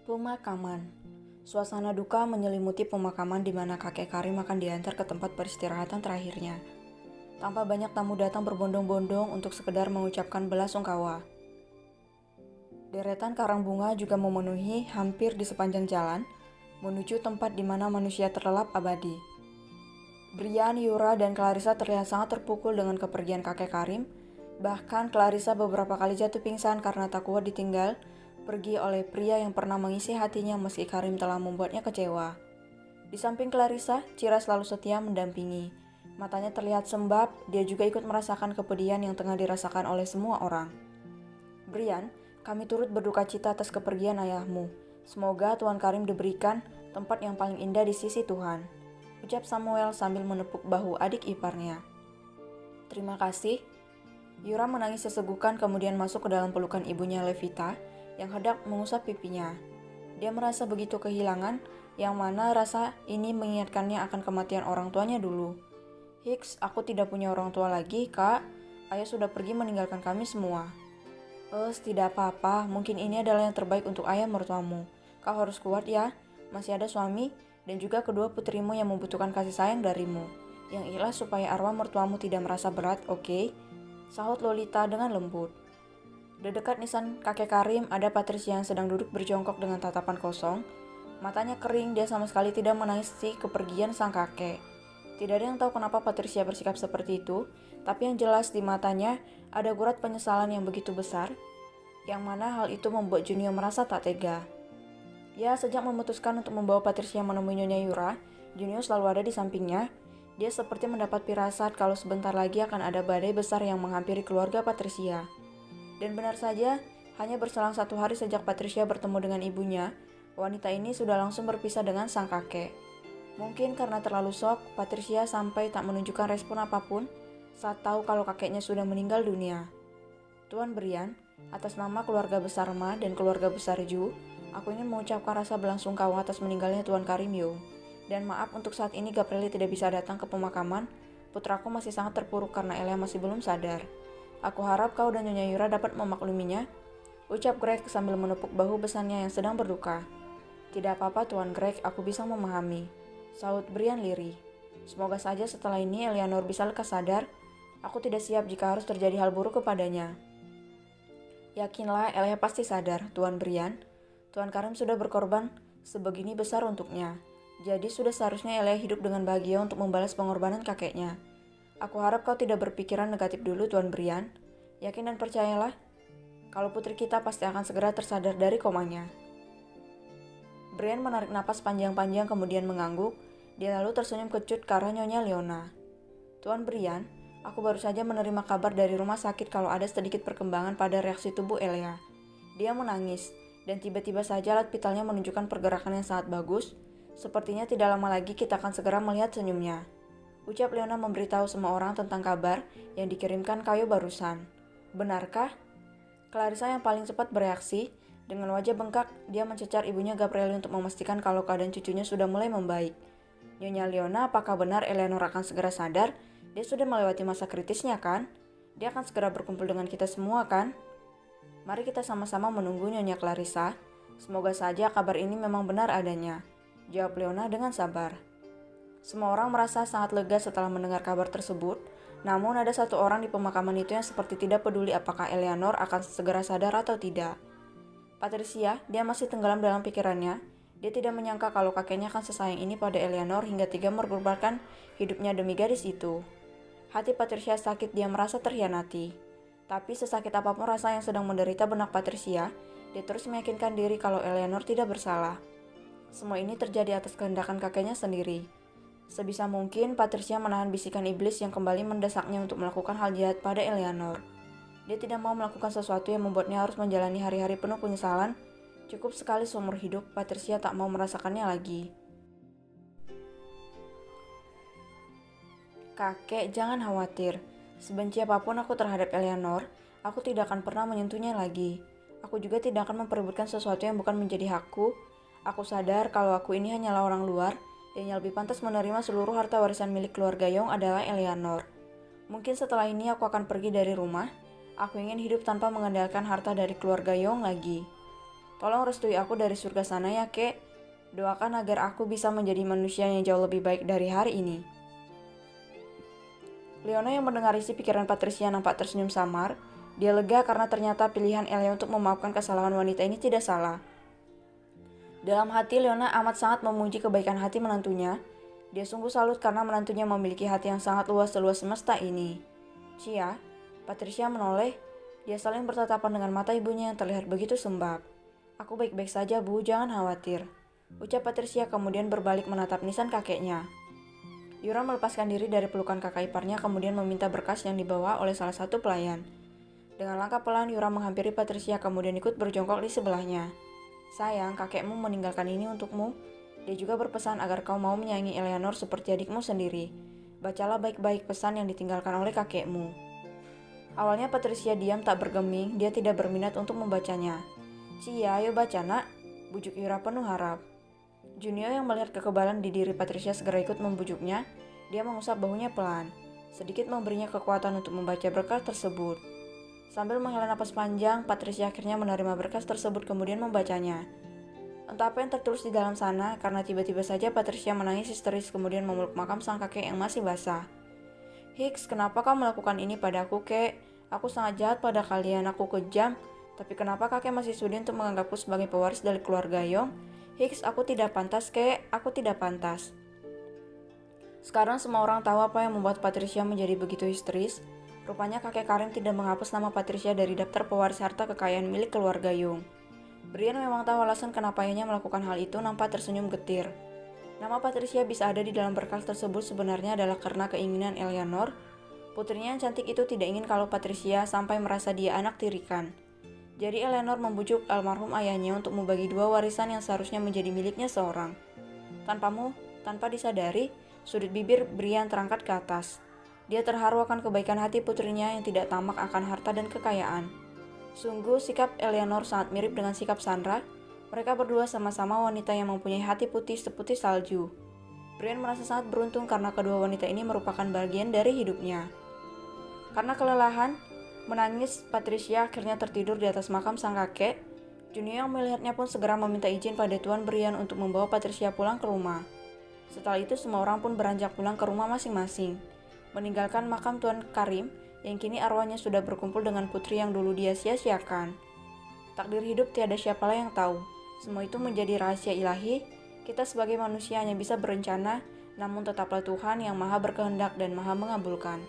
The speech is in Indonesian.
Pemakaman. Suasana duka menyelimuti pemakaman di mana kakek Karim akan diantar ke tempat peristirahatan terakhirnya. Tanpa banyak tamu datang berbondong-bondong untuk sekedar mengucapkan belasungkawa. Deretan karang bunga juga memenuhi hampir di sepanjang jalan, menuju tempat di mana manusia terlelap abadi. Brian, Yura, dan Clarissa terlihat sangat terpukul dengan kepergian kakek Karim. Bahkan Clarissa beberapa kali jatuh pingsan karena tak kuat ditinggal pergi oleh pria yang pernah mengisi hatinya meski Karim telah membuatnya kecewa. Di samping Clarissa, Cira selalu setia mendampingi. Matanya terlihat sembab, dia juga ikut merasakan kepedihan yang tengah dirasakan oleh semua orang. Brian, kami turut berduka cita atas kepergian ayahmu. Semoga Tuan Karim diberikan tempat yang paling indah di sisi Tuhan, ucap Samuel sambil menepuk bahu adik iparnya. Terima kasih. Yura menangis sesegukan kemudian masuk ke dalam pelukan ibunya Levita yang hendak mengusap pipinya. Dia merasa begitu kehilangan, yang mana rasa ini mengingatkannya akan kematian orang tuanya dulu. Hicks, aku tidak punya orang tua lagi, Kak. Ayah sudah pergi meninggalkan kami semua. Tidak apa-apa, mungkin ini adalah yang terbaik untuk ayah mertuamu. Kau harus kuat ya, masih ada suami dan juga kedua putrimu yang membutuhkan kasih sayang darimu. Yang ikhlas supaya arwah mertuamu tidak merasa berat, oke? Sahut Lolita dengan lembut. Di dekat nisan kakek Karim ada Patricia yang sedang duduk berjongkok dengan tatapan kosong. Matanya kering, dia sama sekali tidak menangisi kepergian sang kakek. Tidak ada yang tahu kenapa Patricia bersikap seperti itu, tapi yang jelas di matanya ada gurat penyesalan yang begitu besar, yang mana hal itu membuat Junio merasa tak tega. Ya, sejak memutuskan untuk membawa Patricia menemui Nyonya Yura, Junio selalu ada di sampingnya. Dia seperti mendapat firasat kalau sebentar lagi akan ada badai besar yang menghampiri keluarga Patricia. Dan benar saja, hanya berselang 1 hari sejak Patricia bertemu dengan ibunya, wanita ini sudah langsung berpisah dengan sang kakek. Mungkin karena terlalu shock, Patricia sampai tak menunjukkan respon apapun saat tahu kalau kakeknya sudah meninggal dunia. Tuan Brian, atas nama keluarga besar Ma dan keluarga besar Ju, aku ingin mengucapkan rasa belasungkawa atas meninggalnya Tuan Karim Yo. Dan maaf untuk saat ini Gabrieli tidak bisa datang ke pemakaman, putraku masih sangat terpuruk karena Elia masih belum sadar. Aku harap kau dan Nyonya Yura dapat memakluminya, ucap Greg sambil menepuk bahu besannya yang sedang berduka. Tidak apa-apa Tuan Greg, aku bisa memahami, sahut Brian lirih. Semoga saja setelah ini Eleanor bisa lekas sadar. Aku tidak siap jika harus terjadi hal buruk kepadanya. Yakinlah Elia pasti sadar, Tuan Brian. Tuan Karim sudah berkorban sebegini besar untuknya. Jadi sudah seharusnya Elia hidup dengan bahagia untuk membalas pengorbanan kakeknya. Aku harap kau tidak berpikiran negatif dulu, Tuan Brian. Yakin dan percayalah, kalau putri kita pasti akan segera tersadar dari komanya. Brian menarik napas panjang-panjang kemudian mengangguk. Dia lalu tersenyum kecut ke arah Nyonya Leona. Tuan Brian, aku baru saja menerima kabar dari rumah sakit kalau ada sedikit perkembangan pada reaksi tubuh Elia. Dia menangis, dan tiba-tiba saja alat vitalnya menunjukkan pergerakan yang sangat bagus. Sepertinya tidak lama lagi kita akan segera melihat senyumnya, ucap Leona memberitahu semua orang tentang kabar yang dikirimkan Kayo barusan. Benarkah? Clarissa yang paling cepat bereaksi. Dengan wajah bengkak, dia mencecar ibunya Gabrieli untuk memastikan kalau keadaan cucunya sudah mulai membaik. Nyonya Leona, apakah benar Eleanor akan segera sadar? Dia sudah melewati masa kritisnya kan? Dia akan segera berkumpul dengan kita semua kan? Mari kita sama-sama menunggu Nyonya Clarissa. Semoga saja kabar ini memang benar adanya, jawab Leona dengan sabar. Semua orang merasa sangat lega setelah mendengar kabar tersebut, namun ada satu orang di pemakaman itu yang seperti tidak peduli apakah Eleanor akan segera sadar atau tidak. Patricia, dia masih tenggelam dalam pikirannya. Dia tidak menyangka kalau kakeknya akan sesayang ini pada Eleanor hingga tega mengorbankan hidupnya demi gadis itu. Hati Patricia sakit, dia merasa terhianati. Tapi sesakit apapun rasa yang sedang menderita benak Patricia, dia terus meyakinkan diri kalau Eleanor tidak bersalah. Semua ini terjadi atas kehendakan kakeknya sendiri. Sebisa mungkin, Patricia menahan bisikan iblis yang kembali mendesaknya untuk melakukan hal jahat pada Eleanor. Dia tidak mau melakukan sesuatu yang membuatnya harus menjalani hari-hari penuh penyesalan. Cukup sekali seumur hidup, Patricia tak mau merasakannya lagi. Kakek, jangan khawatir. Sebenci apapun aku terhadap Eleanor, aku tidak akan pernah menyentuhnya lagi. Aku juga tidak akan memperebutkan sesuatu yang bukan menjadi hakku. Aku sadar kalau aku ini hanyalah orang luar, dan yang lebih pantas menerima seluruh harta warisan milik keluarga Young adalah Eleanor. Mungkin setelah ini aku akan pergi dari rumah. Aku ingin hidup tanpa mengandalkan harta dari keluarga Young lagi. Tolong restui aku dari surga sana ya, Kek. Doakan agar aku bisa menjadi manusia yang jauh lebih baik dari hari ini. Leona yang mendengar isi pikiran Patricia nampak tersenyum samar. Dia lega karena ternyata pilihan Elia untuk memaafkan kesalahan wanita ini tidak salah. Dalam hati, Leona amat sangat memuji kebaikan hati menantunya. Dia sungguh salut karena menantunya memiliki hati yang sangat luas seluas semesta ini. Cia, Patricia menoleh. Dia saling bertatapan dengan mata ibunya yang terlihat begitu sembab. Aku baik-baik saja, Bu, jangan khawatir, ucap Patricia kemudian berbalik menatap nisan kakeknya. Yura melepaskan diri dari pelukan kakak iparnya kemudian meminta berkas yang dibawa oleh salah satu pelayan. Dengan langkah pelan, Yura menghampiri Patricia kemudian ikut berjongkok di sebelahnya. Sayang, kakekmu meninggalkan ini untukmu. Dia juga berpesan agar kau mau menyayangi Eleanor seperti adikmu sendiri. Bacalah baik-baik pesan yang ditinggalkan oleh kakekmu. Awalnya Patricia diam tak bergeming, dia tidak berminat untuk membacanya. Cia, ayo baca nak, bujuk Yura penuh harap. Junio yang melihat kekebalan di diri Patricia segera ikut membujuknya. Dia mengusap bahunya pelan, sedikit memberinya kekuatan untuk membaca berkas tersebut. Sambil menghela napas panjang, Patricia akhirnya menerima berkas tersebut kemudian membacanya. Entah apa yang tertulis di dalam sana, karena tiba-tiba saja Patricia menangis histeris kemudian memeluk makam sang kakek yang masih basah. Hicks, kenapa kau melakukan ini padaku, Kek? Aku sangat jahat pada kalian, aku kejam. Tapi kenapa kakek masih sudi untuk menganggapku sebagai pewaris dari keluarga Yong? Hicks, aku tidak pantas, Kek. Aku tidak pantas. Sekarang semua orang tahu apa yang membuat Patricia menjadi begitu histeris. Rupanya kakek Karim tidak menghapus nama Patricia dari daftar pewaris harta kekayaan milik keluarga Yong. Brian memang tahu alasan kenapa ayahnya melakukan hal itu, nampak tersenyum getir. Nama Patricia bisa ada di dalam berkas tersebut sebenarnya adalah karena keinginan Eleanor. Putrinya yang cantik itu tidak ingin kalau Patricia sampai merasa dia anak tirikan. Jadi Eleanor membujuk almarhum ayahnya untuk membagi dua warisan yang seharusnya menjadi miliknya seorang. Tanpa disadari, sudut bibir Brian terangkat ke atas. Dia terharu akan kebaikan hati putrinya yang tidak tamak akan harta dan kekayaan. Sungguh sikap Eleanor sangat mirip dengan sikap Sandra. Mereka berdua sama-sama wanita yang mempunyai hati putih seputih salju. Brian merasa sangat beruntung karena kedua wanita ini merupakan bagian dari hidupnya. Karena kelelahan, menangis, Patricia akhirnya tertidur di atas makam sang kakek. Junio yang melihatnya pun segera meminta izin pada Tuan Brian untuk membawa Patricia pulang ke rumah. Setelah itu semua orang pun beranjak pulang ke rumah masing-masing, meninggalkan makam Tuan Karim yang kini arwahnya sudah berkumpul dengan putri yang dulu dia sia-siakan. Takdir hidup tiada siapalah yang tahu. Semua itu menjadi rahasia ilahi. Kita sebagai manusia hanya bisa berencana, namun tetaplah Tuhan yang maha berkehendak dan maha mengabulkan.